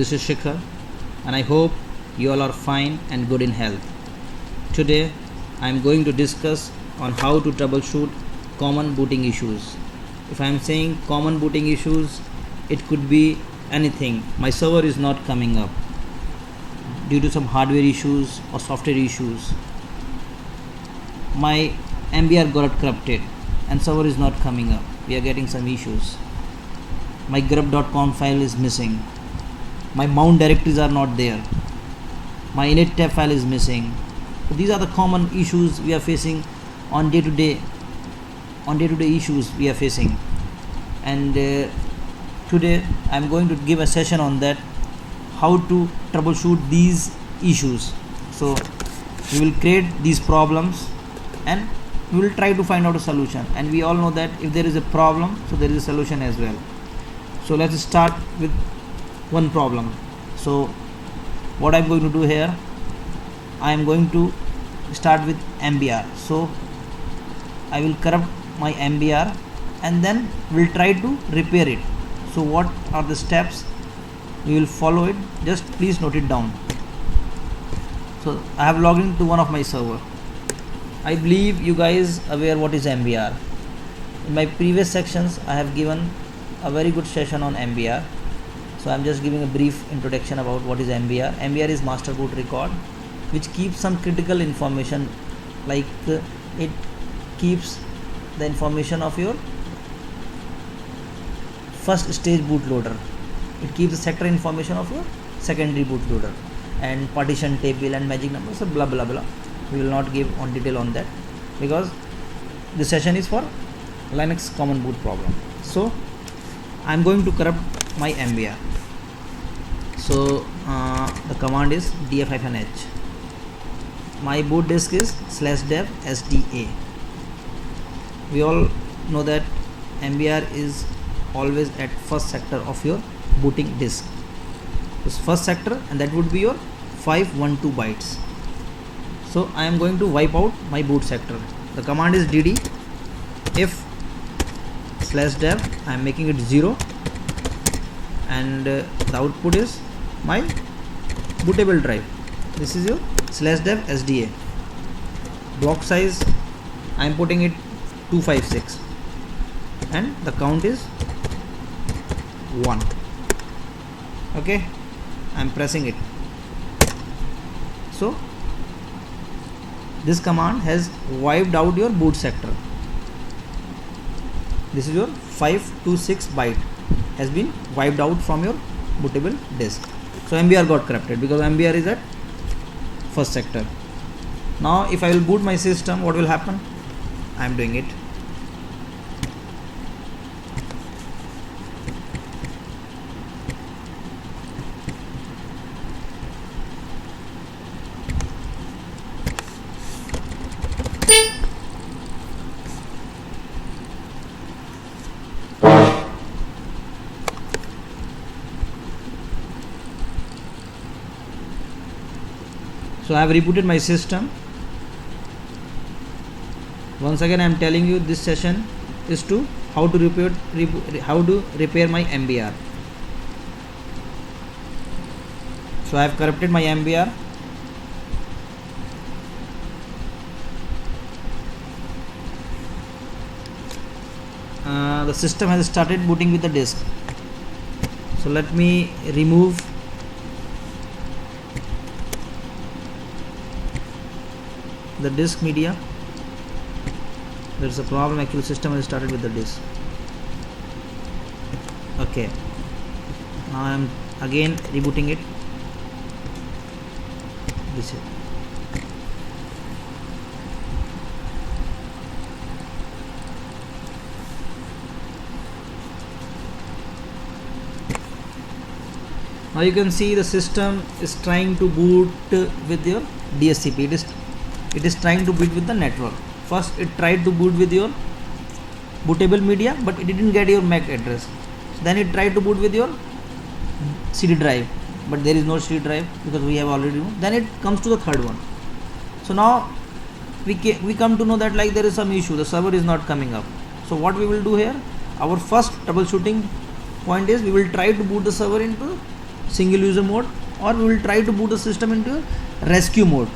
This is Shikhar and I hope you all are fine and good in health. Today I am going to discuss on how to troubleshoot common booting issues. If I am saying common booting issues, it could be anything. My server is not coming up due to some hardware issues or software issues. My MBR got corrupted and server is not coming up. We are getting some issues. My grub.conf file is missing. My mount directories are not there. My inittab file is missing. So these are the common issues we are facing on day-to-day issues we are facing. And today I am going to give a session on that, how to troubleshoot these issues. So we will create these problems and we will try to find out a solution, and we all know that if there is a problem, so there is a solution as well. So let's start with one problem. So what I'm going to do here, I am going to start with MBR. So I will corrupt my MBR and then we'll try to repair it. So what are the steps we will follow it, just please note it down. So I have logged into one of my server. I believe you guys aware what is MBR. In my previous sections I have given a very good session on MBR. So I am just giving a brief introduction about what is MBR. MBR is master boot record, which keeps some critical information, like it keeps the information of your first stage bootloader. It keeps the sector information of your secondary bootloader and partition table and magic numbers, so blah blah blah. We will not give on detail on that because this session is for Linux common boot problem. So I am going to corrupt my MBR. So the command is df-h. My boot disk is /dev sda. We all know that MBR is always at first sector of your booting disk. This first sector, and that would be your 512 bytes. So I am going to wipe out my boot sector. The command is dd if /dev. I am making it 0 and the output is my bootable drive. This is your /dev sda. Block size I am putting it 256 and the count is 1. Okay, I am pressing it. So this command has wiped out your boot sector. This is your 526 byte has been wiped out from your bootable disk. So MBR got corrupted because MBR is at first sector. Now if I will boot my system, what will happen? I am doing it. So I have rebooted my system. Once again I am telling you this session is to how to repair my MBR. So I have corrupted my MBR. The system has started booting with the disk. So let me remove the disk media. There is a problem, actually system has started with the disk. Okay, now I am again rebooting it. This is now you can see the system is trying to boot with your DSCP. It is trying to boot with the network. First it tried to boot with your bootable media, but it didn't get your MAC address. Then it tried to boot with your CD drive, but there is no CD drive because we have already moved. Then it comes to the third one. So now we come to know that like there is some issue, the server is not coming up. So what we will do here, our first troubleshooting point is we will try to boot the server into single user mode, or we will try to boot the system into rescue mode.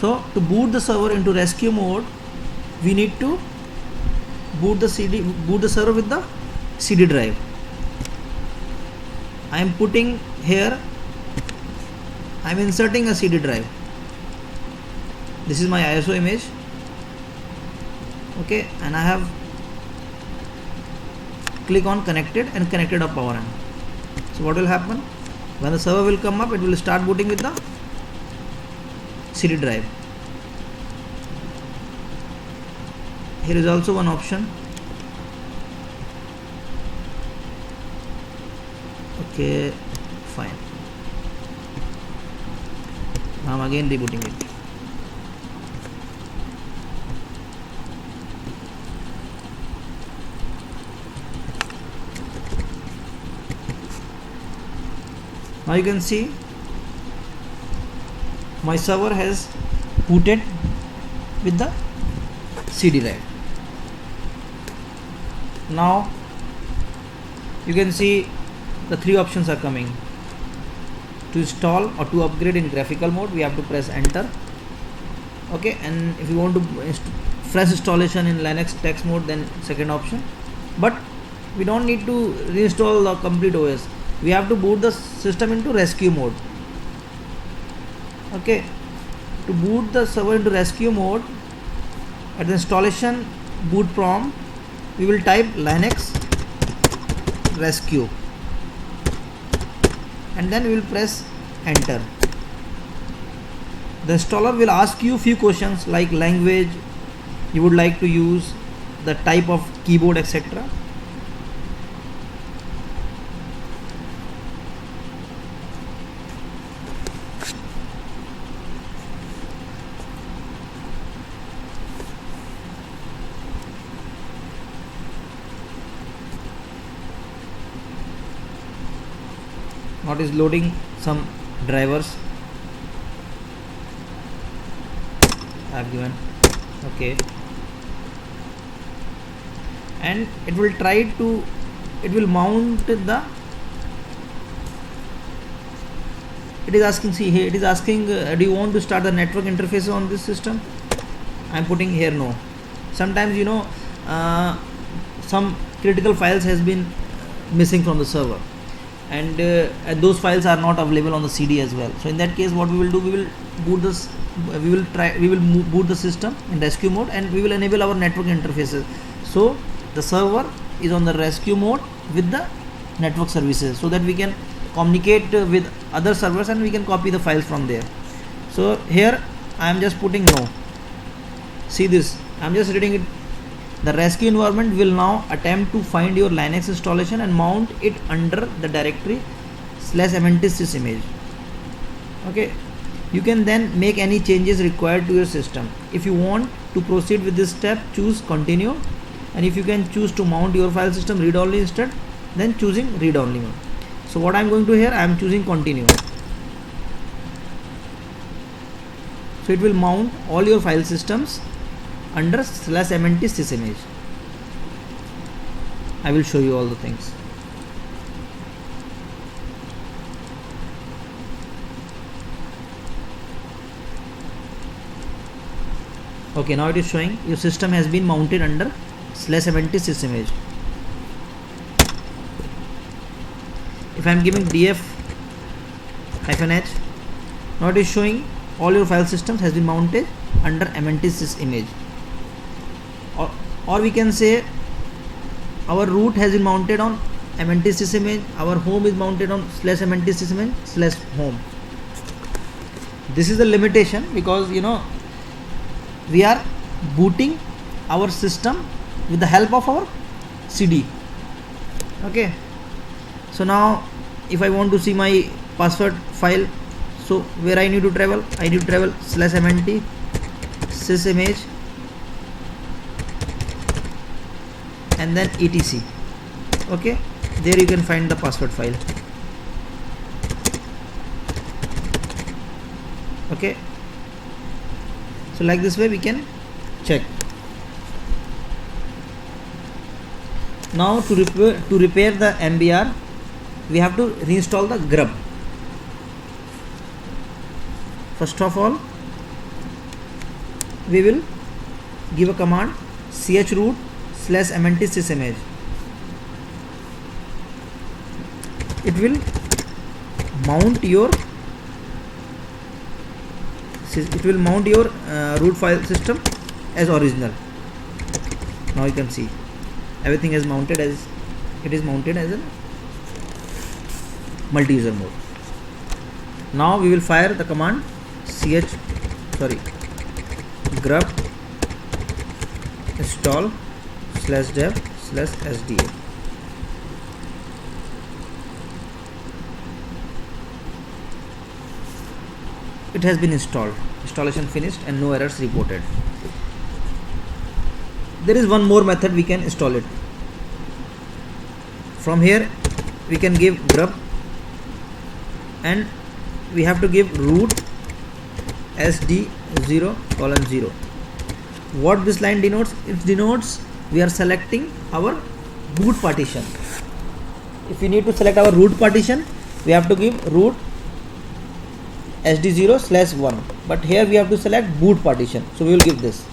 So to boot the server into rescue mode, we need to boot the server with the CD drive. I am putting here, I am inserting a CD drive. This is my ISO image, okay, and I have click on connected and connected a power on. So what will happen? When the server will come up, it will start booting with the CD drive. Here is also one option. Okay, fine. Now I'm again rebooting it. Now you can see my server has booted with the CD drive. Now you can see the three options are coming. To install or to upgrade in graphical mode, we have to press enter. Okay, and if you want to fresh installation in Linux text mode, then second option. But we don't need to reinstall the complete OS. We have to boot the system into rescue mode. Okay, to boot the server into rescue mode, at the installation boot prompt, we will type Linux rescue, and then we will press enter. The installer will ask you few questions like language you would like to use, the type of keyboard, etc. Now it is loading some drivers I have given. Okay, and it will mount the, it is asking, see here, it is asking do you want to start the network interfaces on this system? I am putting here no. Sometimes some critical files has been missing from the server, and those files are not available on the CD as well. So in that case, what we will do, we will boot this, we will boot the system in rescue mode, and we will enable our network interfaces. So the server is on the rescue mode with the network services, so that we can communicate with other servers and we can copy the files from there. So here I am just putting no. See this, I am just reading it. The rescue environment will now attempt to find your Linux installation and mount it under the directory /mntsys image. Okay, you can then make any changes required to your system. If you want to proceed with this step, choose continue, and if you can choose to mount your file system read only instead, then choosing read only mode. So what I am going to here, I am choosing continue. So it will mount all your file systems under /mntsys image. I will show you all the things. Okay, now it is showing your system has been mounted under /mntsys image. If I am giving df-h, now it is showing all your file systems has been mounted under mntsys image. Or we can say our root has been mounted on mntsys image, our home is mounted on /mntsys image /home. This is the limitation, because we are booting our system with the help of our CD. Okay, so now if I want to see my password file, so where I need to travel, I need to travel /mntsys image and then etc. Okay, there you can find the password file. Okay, so like this way we can check. Now to repair the MBR, we have to reinstall the Grub. First of all, we will give a command chroot /mnt sysimage. It will mount your root file system as original. Now you can see everything is mounted as a multi-user mode. Now we will fire the command grub install /dev/sda. It has been installed. Installation finished and no errors reported. There is one more method we can install it. From here we can give grub and we have to give root sd0:0. What this line denotes? It denotes we are selecting our boot partition. If we need to select our root partition, we have to give root sd0/1, but here we have to select boot partition, so we will give this.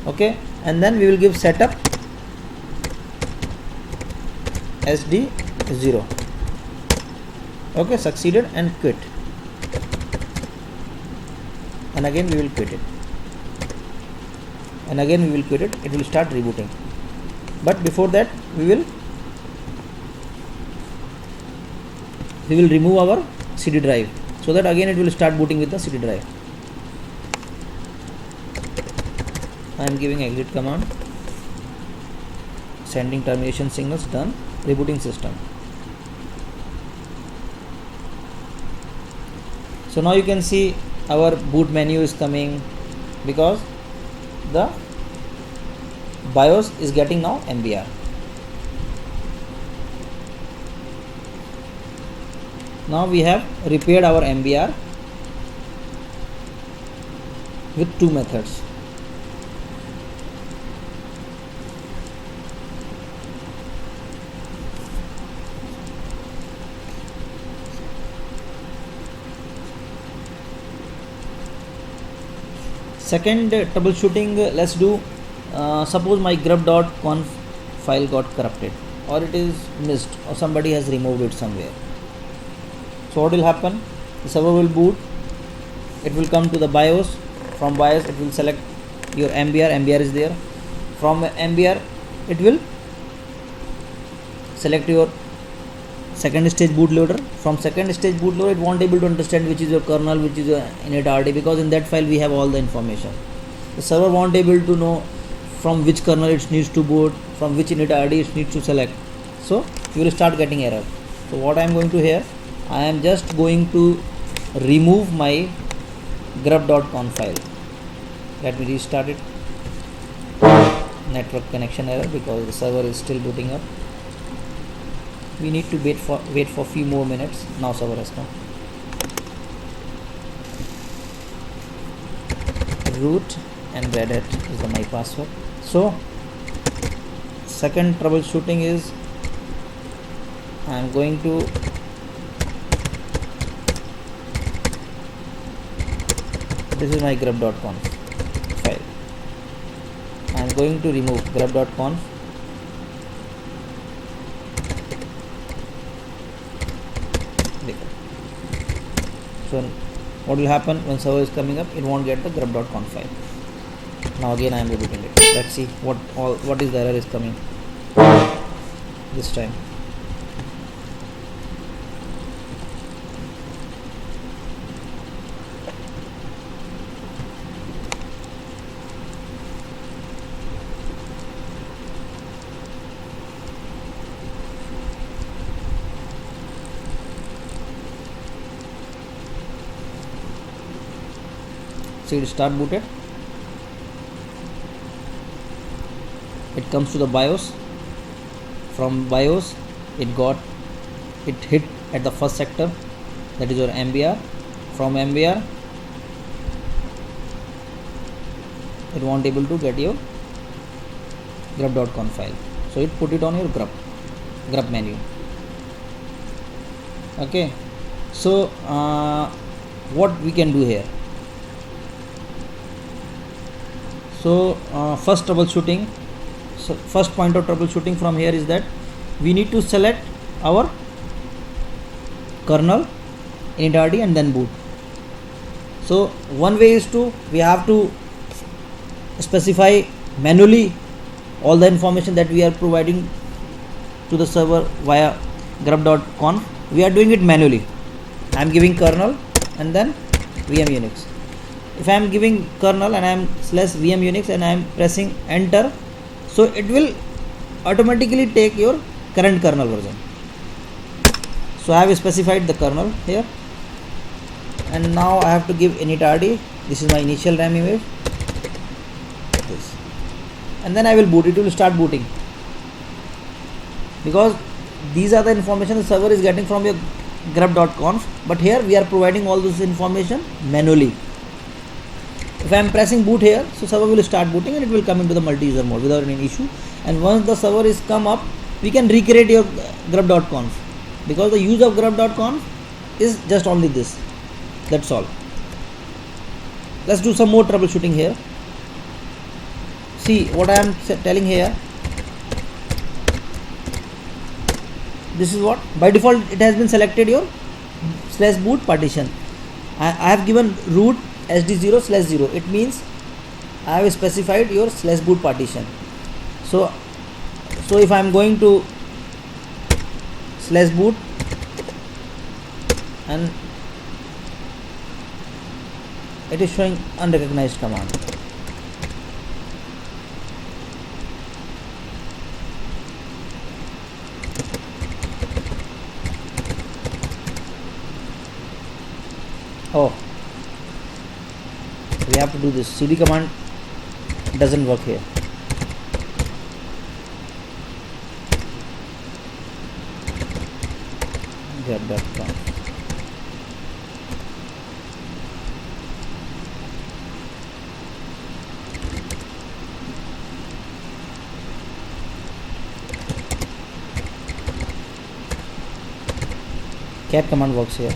Okay, and then we will give setup sd0. Okay, succeeded, and quit, and again we will quit it, and again we will quit it. It will start rebooting, but before that we will remove our CD drive, so that again it will start booting with the CD drive. I am giving exit command, sending termination signals, done, rebooting system. So now you can see our boot menu is coming because the BIOS is getting now MBR. Now we have repaired our MBR with two methods. Second troubleshooting, let's do suppose my grub.conf file got corrupted, or it is missed, or somebody has removed it somewhere. So what will happen? The server will boot, it will come to the BIOS. From BIOS it will select your MBR is there. From MBR it will select your second stage bootloader. From second stage bootloader it won't able to understand which is your kernel, which is your inittab, because in that file we have all the information. The server won't able to know from which kernel it needs to boot, from which inittab it needs to select. So you will start getting error. So what I am going to here, I am just going to remove my grub.conf file. Let me restart it. Network connection error because the server is still booting up. We need to wait for few more minutes. Now server has come. Root and Red Hat is my password. So second troubleshooting is I am going to this is my grub.conf file. I am going to remove grub.conf. So what will happen when server is coming up? It won't get the grub.conf file. Now again I am rebooting it. Let's see what is the error is coming this time. So it start booted. It comes to the BIOS. From BIOS it hit at the first sector, that is your MBR. From MBR it won't able to get your grub.conf file. So it put it on your grub menu. Okay, so what we can do here? So first troubleshooting, so first point of troubleshooting from here is that we need to select our kernel, inittab, and then boot. So one way is we have to specify manually all the information that we are providing to the server via grub.conf. We are doing it manually. I am giving kernel and then VM Unix. If I am giving kernel and I am /VM Unix and I am pressing enter, so it will automatically take your current kernel version. So I have specified the kernel here, and now I have to give inittab. This is my initial RAM image. This, and then I will boot. It will start booting, because these are the information the server is getting from your grub.conf, but here we are providing all this information manually. If I am pressing boot here, so server will start booting and it will come into the multi-user mode without any issue. And once the server is come up, we can recreate your grub.conf, because the use of grub.conf is just only this. That's all. Let's do some more troubleshooting here. See what I am telling here. This is what by default it has been selected your /boot partition. I have given root sd0/0. It means I have specified your /boot partition. So if I am going to /boot and it is showing unrecognized command. Oh, we have to do this. cd command doesn't work here. Grub.conf. cat command works here.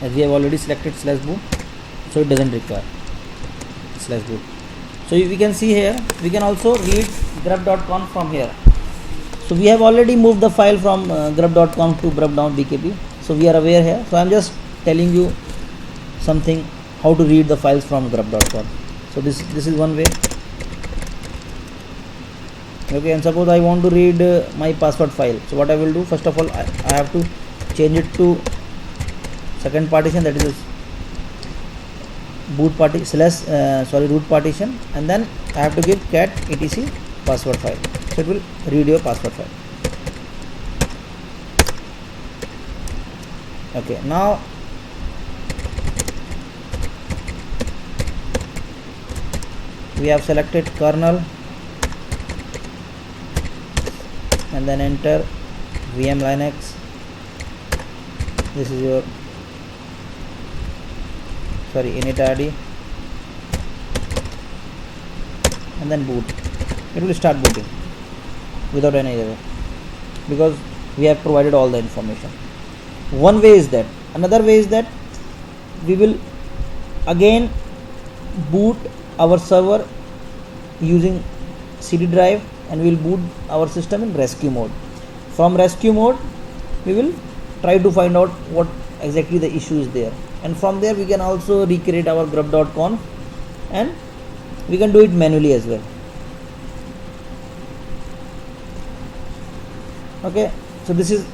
As we have already selected /boot, so it doesn't require /boot. So we can see here, we can also read grub.conf from here. So we have already moved the file from grub.conf to grub.bkb. So we are aware here. So I am just telling you something how to read the files from grub.conf. So this is one way. Okay, and suppose I want to read my password file. So what I will do, first of all, I have to change it to second partition, that is root partition, and then I have to give cat etc password file. So it will read your password file. Okay, now we have selected kernel and then enter VM Linux. This is your inittab, and then boot. It will start booting without any error, because we have provided all the information. One way is that. Another way is that we will again boot our server using CD drive, and we will boot our system in rescue mode. From rescue mode, we will try to find out what exactly the issue is there, and from there we can also recreate our grub.conf, and we can do it manually as well. Okay, so this is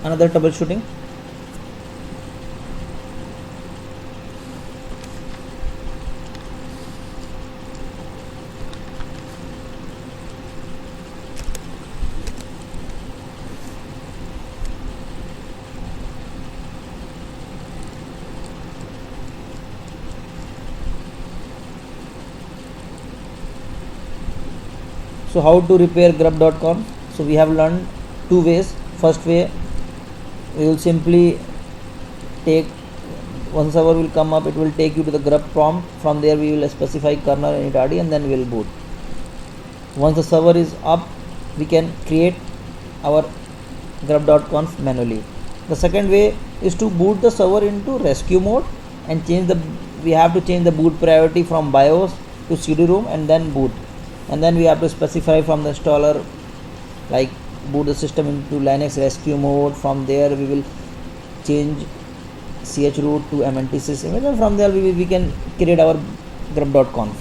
another troubleshooting. So how to repair grub.conf? So we have learned two ways. First way, we will simply take, one server will come up, it will take you to the grub prompt. From there we will specify kernel and inittab and then we will boot. Once the server is up, we can create our grub.conf manually. The second way is to boot the server into rescue mode and we have to change the boot priority from BIOS to CD-ROM and then boot. And then we have to specify from the installer, like boot the system into Linux rescue mode. From there we will change chroot to mntc image, and from there we can create our grub.conf.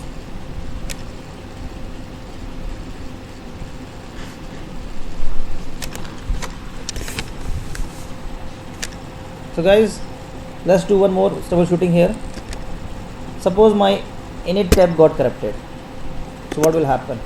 So guys, let's do one more troubleshooting here. Suppose my init tab got corrupted. So what will happen?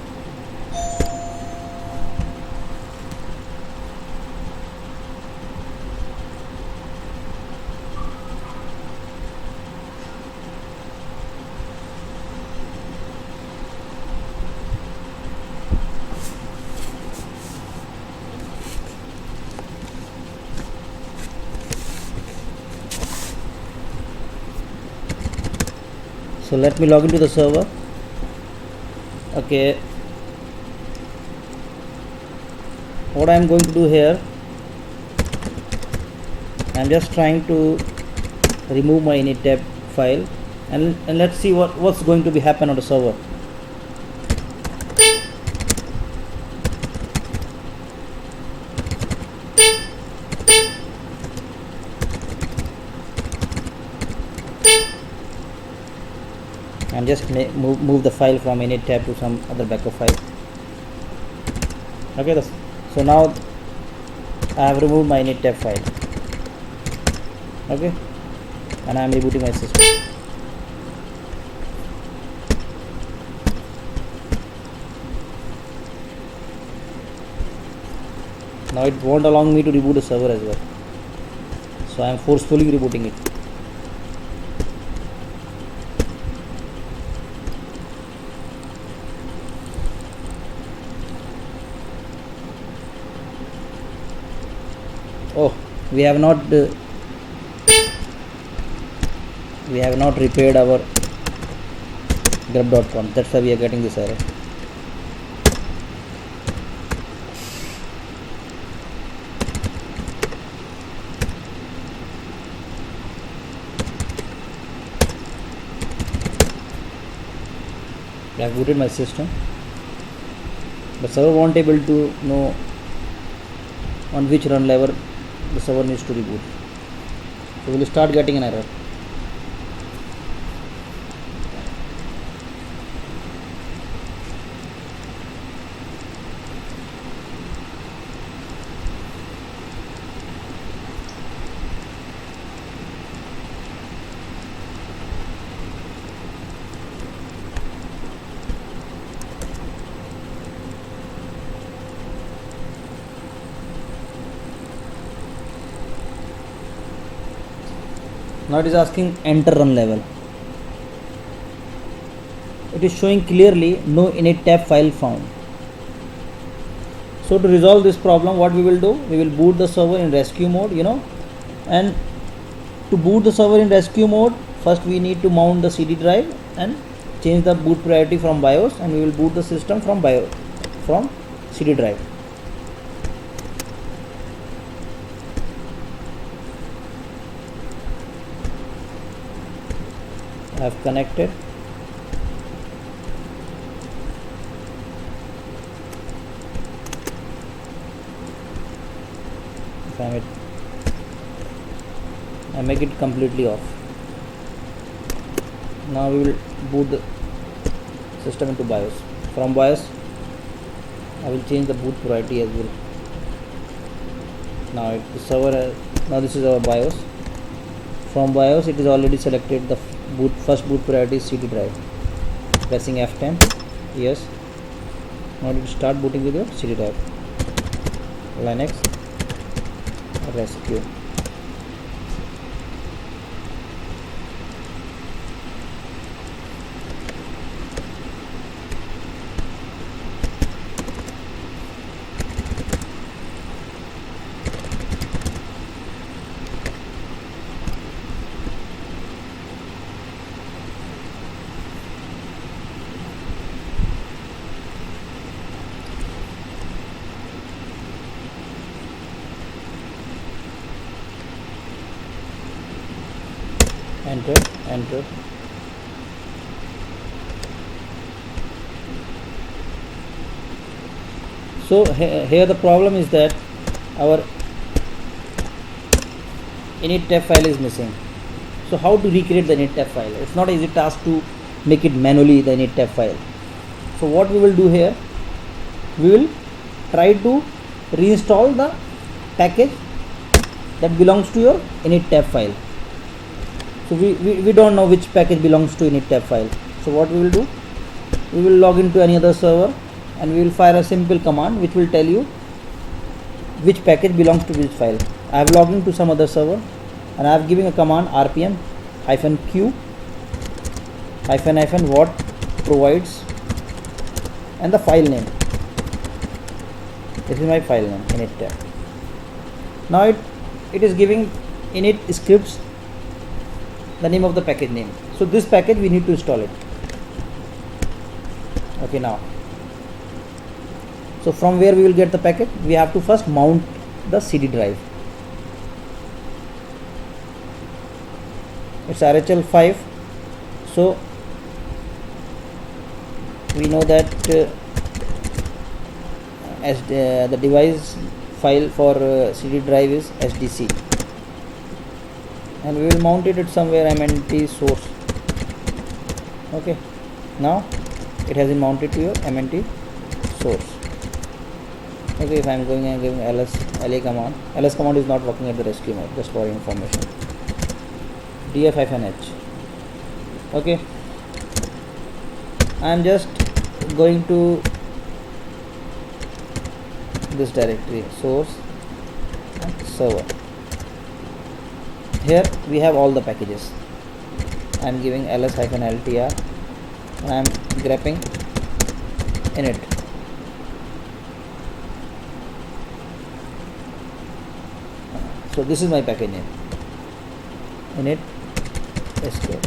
So let me log into the server. Okay, what I am going to do here, I am just trying to remove my inittab file and let's see what's going to be happen on the server. And just move the file from inittab to some other backup file. Okay, so now I have removed my inittab file. Okay, and I am rebooting my system. Now it won't allow me to reboot the server as well, so I am forcefully rebooting it. Oh, we have not repaired our grub.conf. That's why we are getting this error. I have booted my system, but server won't able to know on which run level the server needs to reboot. So we will start getting an error. Now it is asking enter run level. It is showing clearly no inittab file found. So to resolve this problem, what we will do, we will boot the server in rescue mode, and to boot the server in rescue mode, first we need to mount the CD drive and change the boot priority from BIOS, and we will boot the system from CD drive. I have connected. I make it completely off. Now we will boot the system into BIOS. From BIOS, I will change the boot priority as well. Now now this is our BIOS. From BIOS, it is already selected the first boot priority is CD drive. Pressing F10. Yes. Now it will start booting with your CD drive. Linux rescue. enter, enter. So here the problem is that our inittab file is missing. So how to recreate the inittab file? It's not an easy task to make it manually, the inittab file. So what we will do here, we will try to reinstall the package that belongs to your inittab file. So we don't know which package belongs to inittab file. So what we will do, we will log into any other server and we will fire a simple command which will tell you which package belongs to which file. I have logged into some other server and I have given a command rpm -q -what provides and the file name. This is my file name, inittab. Now it is giving init scripts the name of the package name. So this package we need to install it. Okay, now so from where we will get the package? We have to first mount the CD drive. It's RHL 5. So we know that the device file for CD drive is SDC, and we will mount it at somewhere MNT source. Okay, now it has been mounted to your MNT source. Okay, if I am going and giving ls command, ls command is not working at the rescue mode, just for information. df-h. Okay, I am just going to this directory, source and server. Here we have all the packages. I am giving ls-ltr and I am grabbing init. So this is my package name, init escape.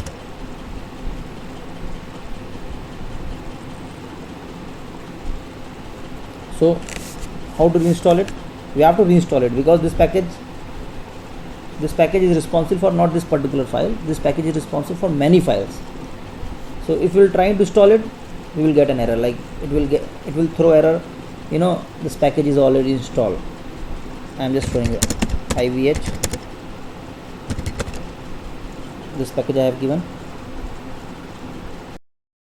So how to reinstall it? We have to reinstall it because this package is responsible for not this particular file. This package is responsible for many files. So if we will try to install it, we will get an error, like it will throw error, this package is already installed. I am just showing it. IVH, this package I have given.